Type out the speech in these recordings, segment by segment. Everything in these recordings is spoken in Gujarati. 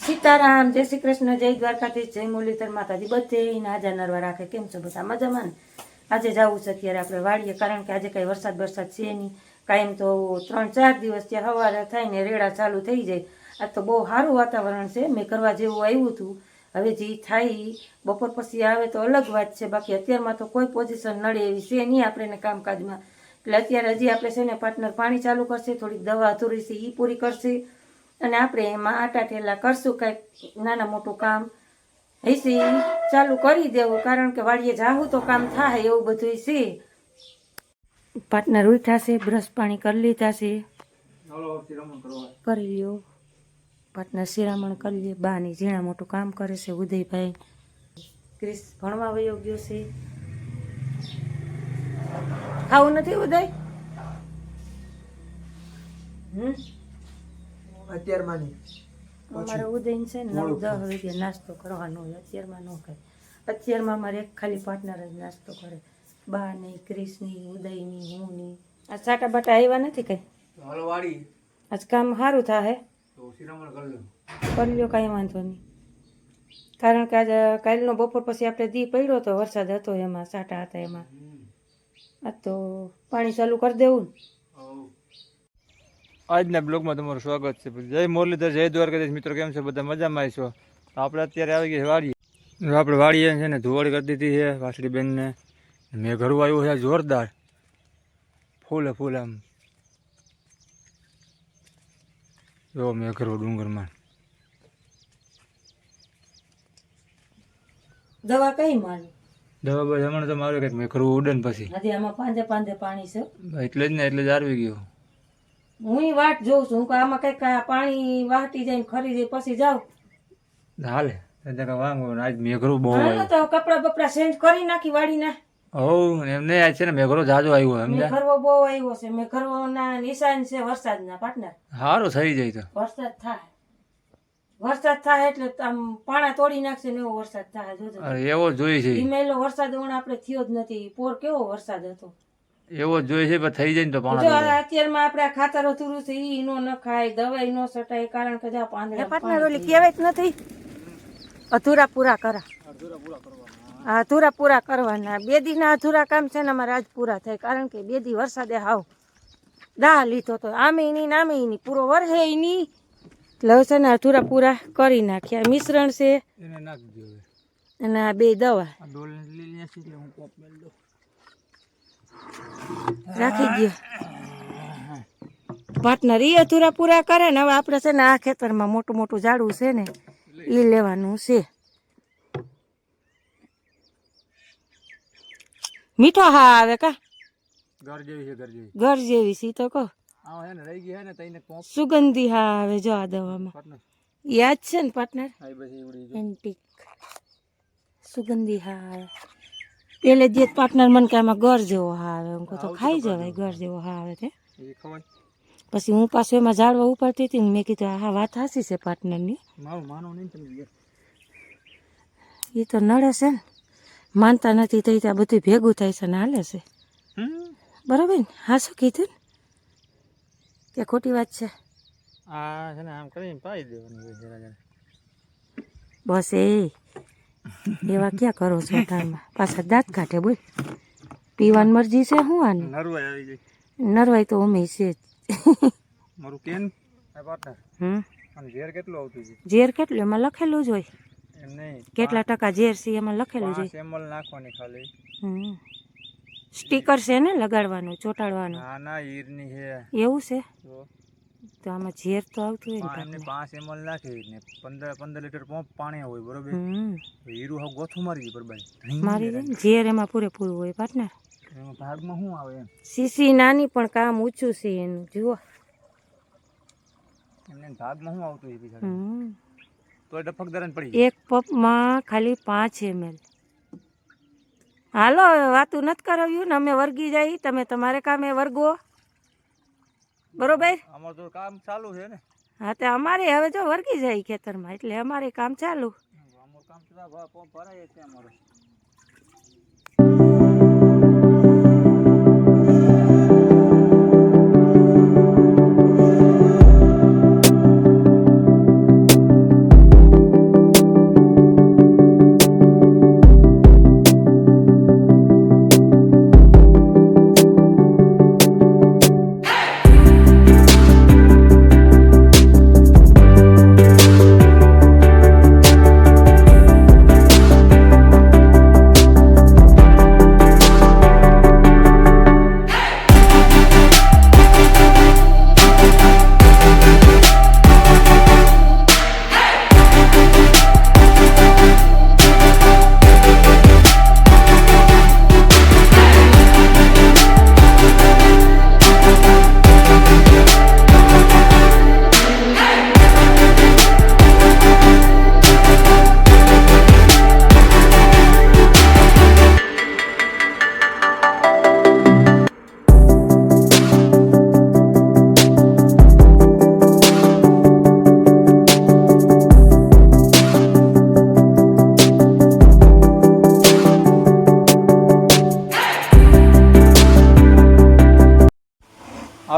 સીતારામ, જય શ્રી કૃષ્ણ, જય દ્વારકાધીશ, જય મુરલીધર માતાજી. બધે નાજા નરવા રાખે. કેમ છો બધા? મજામાં ને? આજે જવું છે અત્યારે આપણે વાડીએ, કારણ કે આજે કાંઈ વરસાદ છે નહીં. કાયમ તો 3-4 દિવસ ત્યાં સવારે થાય ને રેડા ચાલુ થઈ જાય. આજ તો બહુ સારું વાતાવરણ છે. મેં કરવા જેવું આવ્યું હતું. હવે જે થાય બપોર પછી આવે તો અલગ વાત છે. બાકી અત્યારમાં તો કોઈ પોઝિશન નડે એવી છે નહીં આપણે કામકાજમાં. એટલે અત્યારે હજી આપણે છે ને પાર્ટનર પાણી ચાલુ કરશે, થોડીક દવા અધૂરી છે એ પૂરી કરશે, અને આપણે એમાં આટા ઠેલા કરશું. કાંઈક નાના મોટું કામ હશે ચાલુ કરી દેવું, કારણ કે વાડીએ જાવું તો કામ થાય એવું બધું છે. પાર્ટનર ઉઠ્યા છે, બ્રશ પાણી કરી લીધા છે, કરી લ્યો. પાર્ટનર શિરામણ કરી લે. બાની ઝીણા મોટું કામ કરે છે. ઉદયભાઈ ક્રિસ ભણવા વયો ગયો છે. ખાવું નથી ઉદય? અમારે ઉદય છે ને 9-10 વાગે નાસ્તો કરવાનો હોય. અત્યારમાં ન ખાય. અત્યારમાં અમારે એક ખાલી પાર્ટનર જ નાસ્તો કરે. બા નહીં, ક્રિસ નહીં, ઉદય નહીં, હું નહીં. આ સાટા બાટા આવ્યા નથી કઈ. આજ કામ સારું થાય કરી લ્યો, કાંઈ વાંધો નહીં. કારણ કે આજે કાલનો બપોર પછી આપણે દી પડ્યો તો વરસાદ હતો, એમાં સાટા હતા એમાં. આ તો પાણી ચાલુ કરી દેવું ને. આજના બ્લોગમાં તમારું સ્વાગત છે. જય મુરલીધર, જય દ્વારકાધીશ. મિત્રો કેમ છે? બધા મજામાં આવીશો. આપણે અત્યારે આવી ગયા વાડીએ. આપણે વાડીએ છે ને ધુવાડી કરી દીધી છે વાસળી બેનને. મેં ઘરું આવ્યું છે જોરદાર, ફૂલે ફૂલ. આમ જો મેં ઘરું ડુંગરમાં. દવા કઈ મારી? દવા બસ હમણાં તો મારે કંઈક મેં ઘરું ઉડે ને પછી હજી આમાં પાંદે પાંદે પાણી છે. એટલે જ ને, એટલે જ આવી ગયું. હું વાટ જોઉં છું. હું આમાં કઈક પાણી વાટી જાય ખરી જાય પછી જાઉં હાલે વાંગો. આજ મેઘરો બહુ તો કપડા બપડા ચેન્જ કરી નાખી વાડીના. હો એમ નહીં, આજ છે ને મેઘરો જાજો આવ્યો. મેઘરવો બહુ આવ્યો છે. મેઘરવોના નિશાન છે વરસાદના. પાર્ટનર સારું થઈ જાય તો વરસાદ થાય એટલે આમ પાણા તોડી નાખશે ને એવો વરસાદ થાય. જોજો એવો જોઈએ છે. હિમેલો વરસાદ આપણે થયો જ નથી. પોર કેવો વરસાદ હતો એવો જ જોઈએ છે, પણ થઈ જાય ને તો પાણા. જો અત્યારમાં આપણે ખાતર અધૂરું છે ઈ નો નખાય, દવાઈ નો સટાય, કારણ કે જા પાંદડા પાર્ટનર ઓલી કહેવાય જ નથી અધૂરા પૂરા કરા. અધૂરા પૂરા કરવાના. 2 દીના અધૂરા કામ છે ને અમારે આજ પૂરા થાય, કારણ કે 2 દી વરસાદે હાવ દાહ લીધો તો. આમે નહીં નામે નહીં, પૂરો વરહે નહીં. એટલે છે ને અધૂરા પૂરા કરી નાખ્યા. મિશ્રણ છે અને આ 2 દવા રાખી ગયો પાર્ટનર. ઈ અધૂરા પૂરા કરે ને. હવે આપણે છે ને આ ખેતરમાં મોટું મોટું ઝાડવું છે ને ઈ લેવાનું છે. મીઠો હા આવે કા? ઘર જેવી સી તો કહો. સુગંધી હા આવે જો આ દવામાં. યાદ છે ને પાર્ટનર? એન્ટિક સુગંધી હા આવે. પેલે જે પાર્ટનર મને કે આમાં ઘર જેવો હા આવે. હું તો ખાઈ જવાય ઘર જેવો હા આવે તે. પછી હું પાછું એમાં ઝાડવા ઉપાડતી હતી ને મેં કીધું હા વાત હાસી છે પાર્ટનરની. એ તો નડે છે ને, માનતા નથી થઈ ત્યાં બધું ભેગું થાય છે ને હાલે છે. બરાબર ને? હા શું કીધું ને કે ખોટી વાત છે? બસ એવા ક્યાં કરો છો ટાઈમમાં? પાછા દાંત કાઢે. બોલ પીવાની મરજી છે શું આની? નરવાઈ તો અમે છે જ. ઝેર કેટલું એમાં લખેલું જ હોય? કેટલા ટકા ઝેર છે એમાં લખેલું જ હોય. સ્ટીકર છે ને લગાડવાનું, ચોટાડવાનું. એવું છે તો આમાં ઝેર તો આવતું હોય ને. 5 ml નાખી ને 15 લીટર પાણી હોય બરોબર. હીરું હવે ગોથું મારી મારી દે. ઝેર એમાં પૂરેપૂરું હોય પાર્ટનર. ભાગમાં શું આવે? સીસી નાની પણ કામ ઊંચું છે એનું. જુઓ ભાગમાં શું આવતું તો ડફકદાર પડી. એક પપમાં ખાલી 5 ml. હાલો વાતું નથી કરાવ્યું ને. અમે વર્ગી જાય, તમે તમારે કામે વર્ગો. બરોબર? અમારું તો કામ ચાલુ છે ને. હા તો અમારે હવે જો વર્ગી જાય ખેતરમાં, એટલે અમારે કામ ચાલુ. અમારું કામ ભરાય છે અમારું.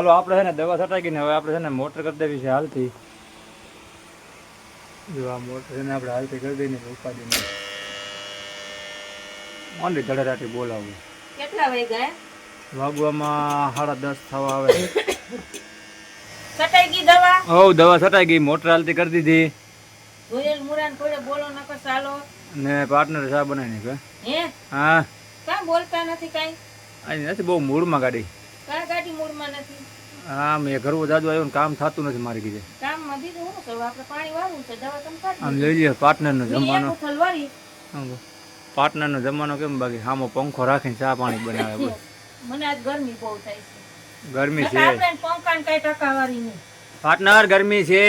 હાલો આપણે છે ને દવા છટાઈ ગઈ ને હવે આપણે છે ને મોટર કરી દેવી છે હાલતી. જો આ મોટર છે ને આપણે હાલતી કરી દઈને ઉપાડીને માંડી ધડરાટી બોલાવું. કેટલા વાગ્યા વાગવામાં 10:30 થવા આવે. છટાઈ ગઈ દવા હો દવા છટાઈ ગઈ, મોટર હાલતી કરી દીધી જોયેલ મુરાન કોડે બોલો નકર ચાલો ને પાર્ટનર ચા બનાવી નાખે. હે હા કાં બોલતા નથી કાઈ અહીં નથી બહુ મૂડમાં ગાડી. કાં ગાડી મૂડમાં નથી હા મેં ઘરવું જાજુ આવ્યું ને કામ થતું નથી મારી કીધે. કામમાં દીધું હું તો આપણે પાણી વાળવું છે દવા તમે કાઢી આમ લઈ લઈએ પાર્ટનરનો જમવાનો. ઉથલ વાળી પાર્ટનરનો જમવાનો કેમ બાકી સામો પંખો રાખીને ચા પાણી બનાવે. બસ મને આજ ગરમી બહુ થાય છે. ગરમી છે આપણે પંખાને કઈ ટકાવારી નહીં. પાર્ટનર, ગરમી છે,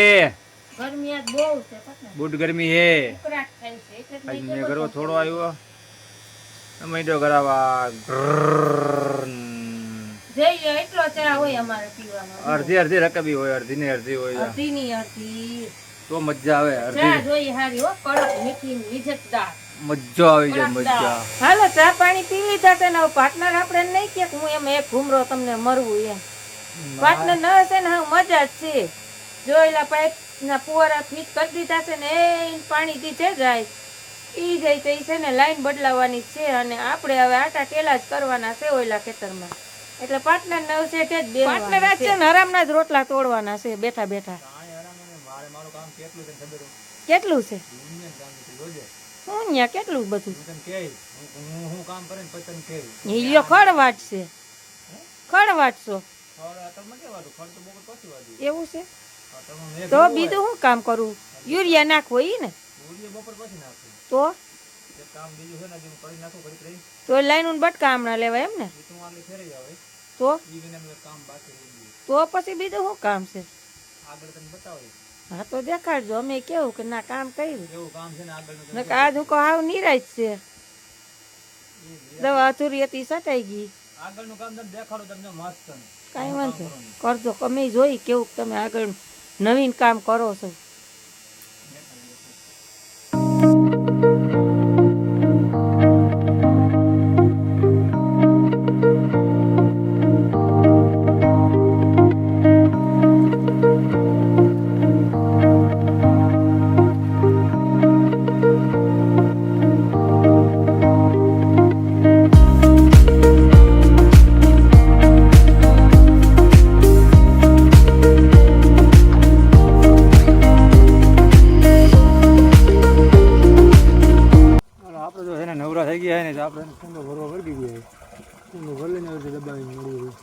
ગરમી આજ બહુ છે પતના. બુટ ગરમી છે. ઉકળાટ થાય છે એટલે જ આજ મેં મેં કીધું ઘરો થોડો આવ્યો મહિનો કરાવવા. જઈએ એટલો ચા હોય અમારે પીવાનો. અડધી અડધી રકબી હોય, અડધી ને અડધી હોય અડધી ની અડધી તો મજા આવે. ચા અડધી જોઈએ હારી હો, કડક મીઠી વિજતદાર. મજા આવી જાય મજા. હાલો ચા પાણી પી લીધા છે ને પાર્ટનર આપણે નહીં કે હું એમ એક ઘૂમરો તમને મરવું એમ. પાર્ટનર ન હશે ને હા મજા જ છે. જોયેલા પાઇપ ના ફુવારા ફીટ કરી દીધા છે ને એ પાણી દીધે જાય ઈ જાય તો ઈ છે ને લાઈન બદલાવાની છે અને આપણે હવે આટા ટેલા જ કરવાના છે ઓયલા ખેતરમાં. એટલે પાર્ટનર નવ છે તે જ બે પાર્ટનર આજ છે ને હરામના જ રોટલા તોડવાના છે બેઠા બેઠા. કેટલું છે હું ન્યા કેટલું બધું ઈલ્યો ખડવાટ છે ખડવાટશો એવું છે તો બીજું શું કામ કરવું યુરિયા નાખવો ઈ ને તો લાઈન બટકા હમણાં લેવાય એમ ને તો પછી બીજું શું કામ છે હા તો દેખાડજો અમે કેવું કે ના કામ કર્યું આજ હું હાવ નિરાશ છે દવા અધૂરી હતી સટાઈ ગઈ કઈ વાંધો કરજો અમે જોઈ કેવું તમે આગળ નવીન કામ કરો છો. નવરા થઈ ગયા ને તો આપણે કુંડો ભરવા વળગી ગયા. કુંડો ભરી લઈને હવે દબાવીને મળ્યું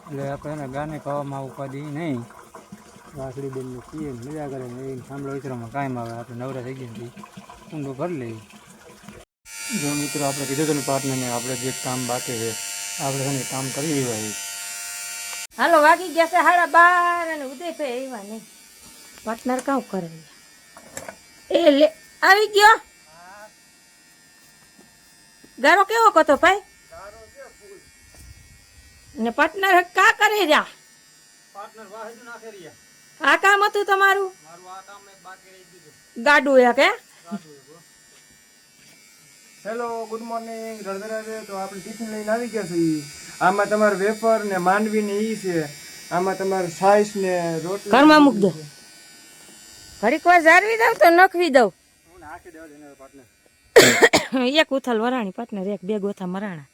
એટલે આપણે એને ગાને ખાવામાં ઉપાડી નહીં. વાસળી બેનને પીએ મજા કરે ને એ સાંભળો વિચારમાં કાયમ આવે. આપણે નવરા થઈ ગયા કુંડો ભરી લઈએ. જો મિત્રો આપણે કીધું હતું ને પાર્ટનરને આપણે જે કામ બાકી છે આપણે એને કામ કરી લેવાય. હાલો વાગી ગયા છે 12:30 અને ઉદય ભાઈ આવ્યા નહીં. પાર્ટનર કામ કરે એ લે આવી ગયો. ગારો કેવો કતો ભાઈ ને પાર્ટનર કા કરે રહ્યા? આ કામ હતું તમારું? ગાડું એક હે. Hello good morning Radhe Radhe. તો આપણે ટિફિન લઈને આવી ગયા છીએ. આમાં તમારે વેફર ને માંડવી ને ઈ છે. આમાં તમારે છાશ ને રોટલી ઘરમાં મૂક દો. ઘડીક વાર જાળવી દઉં તો નખવી દઉં. એક ઉથલ વરાણી પાર્ટનર એક બે ગોથા મરાણા.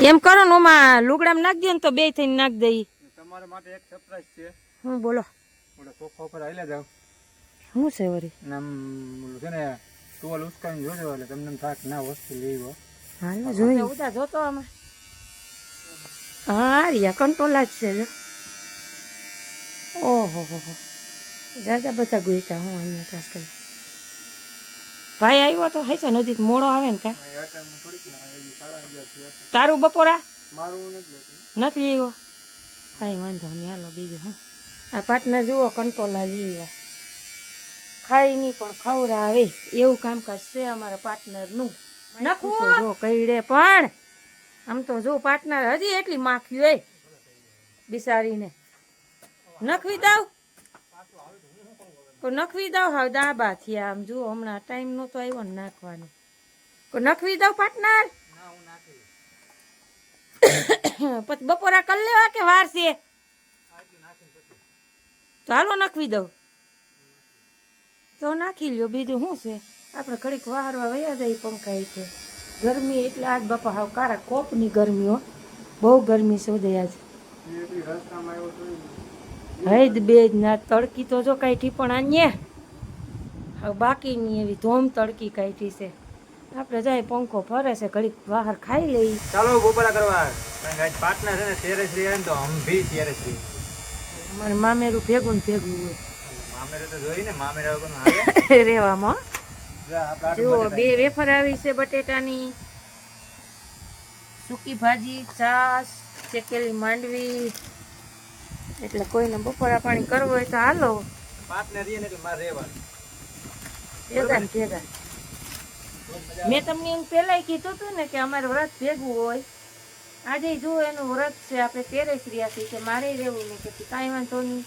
એમ કરો ને ઓમાં લુગડામાં નાખ દે ને તો બે થઈને નાખ દઈ. તમારા માટે એક સરપ્રાઈઝ છે. હું બોલો ઓલા સોફા ઉપર આયલા જાવ. શું છે વરી? નામ છે ને ટોલ ઉસકાઈને જોજો એટલે તમને એમ થાક ના વસ્તુ લેવો. હાલો જોઈ ઉતા જોતો આમાં. હા રિયા કંટ્રોલ જ છે જો. ઓહો હો હો જાજા બધા ગુઈતા હું અહીંયા ક્લાસ કરી. ભાઈ આવ્યો તો હે છે નજીક મોડો આવે ને કા તારું બપોરા નથી આવ્યો કાંઈ વાંધો નહીં. હાલો બીજું હું આ પાર્ટનર જુઓ કંટ્રોલ જીવા ખાઈ નહીં પણ ખવડાવે એવું કામકાજ છે અમારા પાર્ટનરનું. નખવું જો કઈડે પણ આમ તો જો પાર્ટનર હજી એટલી માખી હોય બિસારીને નખવી દઉં કોઈ નખવી દઉં હાવ દાબા થયા આમ જુઓ હમણાં ટાઈમ નહોતો આવ્યો ને નાખવાનો કોઈ નખવી દઉં પાર્ટનર પછી બપોરા કરી લેવા કે વાર છે? ચાલો નાખવી દઉં તો નાખી લ્યો, બીજું શું છે. આપણે ઘડીક વારવા વયા જાય પંખા છે. ગરમી એટલે આજ બાપા હાવ કારા કોપની ગરમી હો, બહુ ગરમી શોધે આજ. હૈદ બે જ ના તડકી તો જો કાંઈ ઠીપણ આને હવે બાકીની એવી ધોમ તડકી કાઢી છે. આપણે જાય પંખો ફરે છે, ઘડીક બહાર ખાઈ લઈ. ચાલો બપોરા કરવા, કારણ કે આજ પાટના છે ને તેરે શ્રી આવે ને તો હમ ભી તેરે શ્રી. અમારે મામેરું ભેગું ને ભેગું હોય મામેરે તો જોઈ ને, મામેરા વગરનું હાલે. રેવામાં. જા, આપણે જુઓ બે વેફર આવી છે બટેટાની, સૂકી ભાજી, છાશ, શેકેલી માંડવી. એટલે કોઈને બપોરા પાણી કરવું હોય તો હાલો પાટના રહીએ ને એટલે મારે રહેવાનું. ભેગા ને ભેગા. મેં તમને એમ પહેલાંય કીધું હતું ને કે અમારે વ્રત ભેગું હોય. આજે જુઓ એનું વ્રત છે, આપણે તેરે શ્રી આપી છે, મારે રહેવું નહીં કે કાંઈ વાંધો નહીં.